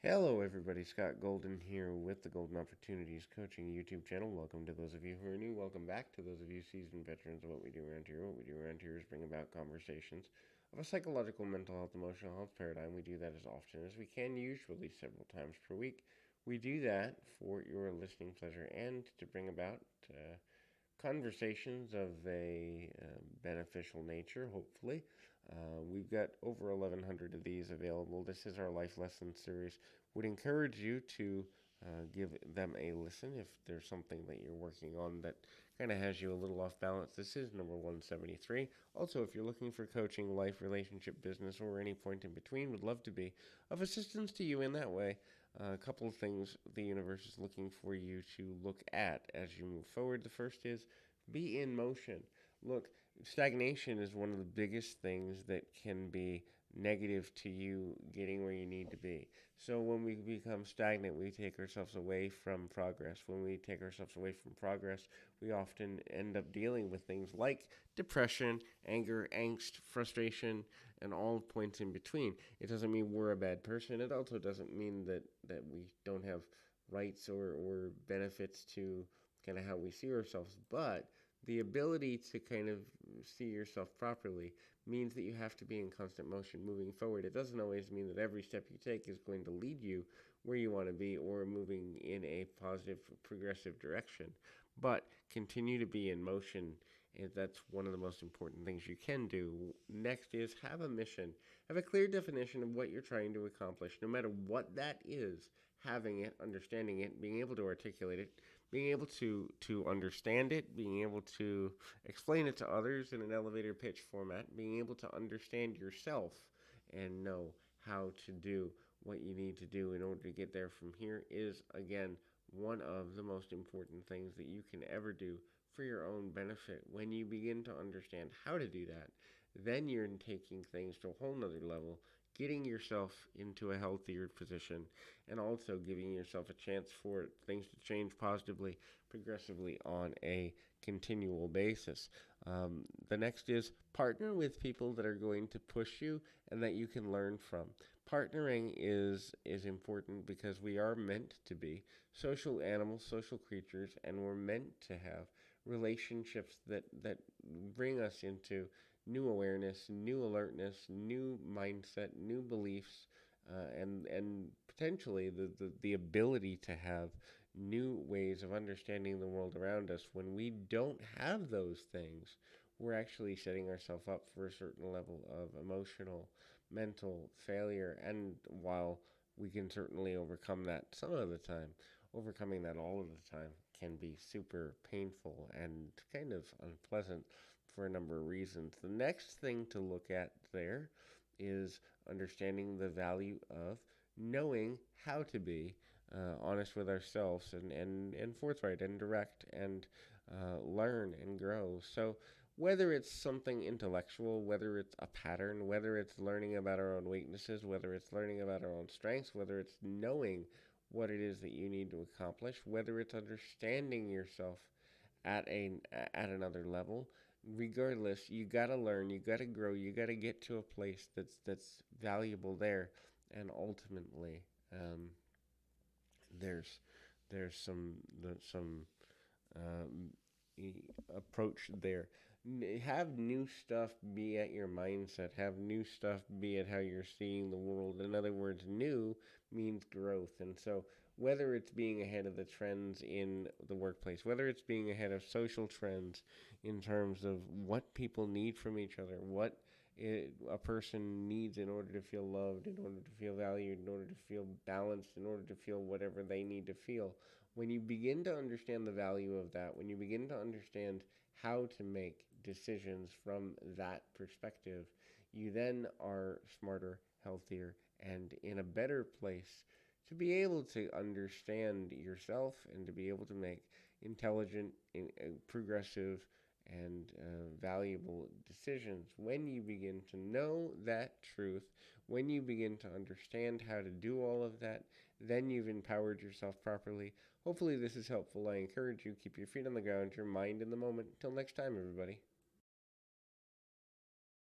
Hello, everybody. Scott Golden here with the Golden Opportunities Coaching YouTube channel. Welcome to those of you who are new. Welcome back to those of you seasoned veterans of what we do around here. What we do around here is bring about conversations of a psychological, mental health, emotional health paradigm. We do that as often as we can, usually several times per week. We do that for your listening pleasure and to bring about conversations of a beneficial nature, hopefully. We've got over 1,100 of these available. This is our Life Lesson series. Would encourage you to give them a listen if there's something that you're working on that kind of has you a little off balance. This is number 173. Also, if you're looking for coaching, life, relationship, business, or any point in between, would love to be of assistance to you in that way. A couple of things the universe is looking for you to look at as you move forward. The first is be in motion. Look, stagnation is one of the biggest things that can be negative to you getting where you need to be. So when we become stagnant, we take ourselves away from progress. When we take ourselves away from progress, we often end up dealing with things like depression, anger, angst, frustration, and all points in between. It doesn't mean we're a bad person. It also doesn't mean that we don't have rights or benefits to kind of how we see ourselves. But the ability to kind of see yourself properly means that you have to be in constant motion moving forward. It doesn't always mean that every step you take is going to lead you where you want to be or moving in a positive, progressive direction. But continue to be in motion, and that's one of the most important things you can do. Next is have a mission. Have a clear definition of what you're trying to accomplish, no matter what that is. Having it, understanding it, being able to articulate it, being able to understand it, being able to explain it to others in an elevator pitch format, being able to understand yourself and know how to do what you need to do in order to get there from here is, again, one of the most important things that you can ever do for your own benefit. When you begin to understand how to do that, then you're taking things to a whole nother level, getting yourself into a healthier position, and also giving yourself a chance for things to change positively, progressively on a continual basis. The next is partner with people that are going to push you and that you can learn from. Partnering is important because we are meant to be social animals, social creatures, and we're meant to have relationships that bring us into new awareness, new alertness, new mindset, new beliefs, and potentially the ability to have new ways of understanding the world around us. When we don't have those things, we're actually setting ourselves up for a certain level of emotional, mental failure. And while we can certainly overcome that some of the time, overcoming that all of the time can be super painful and kind of unpleasant for a number of reasons. The next thing to look at there is understanding the value of knowing how to be honest with ourselves and forthright and direct and learn and grow. So, whether it's something intellectual, whether it's a pattern, whether it's learning about our own weaknesses, whether it's learning about our own strengths, whether it's knowing what it is that you need to accomplish, whether it's understanding yourself at another level, regardless, you gotta learn, you gotta grow, you gotta get to a place that's valuable there, and ultimately, um, there's there's some um, approach there. Have new stuff be at your mindset. Have new stuff be at how you're seeing the world. In other words, new means growth. And so, whether it's being ahead of the trends in the workplace, whether it's being ahead of social trends in terms of what people need from each other, what a person needs in order to feel loved, in order to feel valued, in order to feel balanced, in order to feel whatever they need to feel. When you begin to understand the value of that, when you begin to understand how to make decisions from that perspective, you then are smarter, healthier, and in a better place to be able to understand yourself and to be able to make intelligent, progressive, and valuable decisions. When you begin to know that truth, when you begin to understand how to do all of that, then you've empowered yourself properly. Hopefully, this is helpful. I encourage you keep your feet on the ground, your mind in the moment. Until next time, everybody.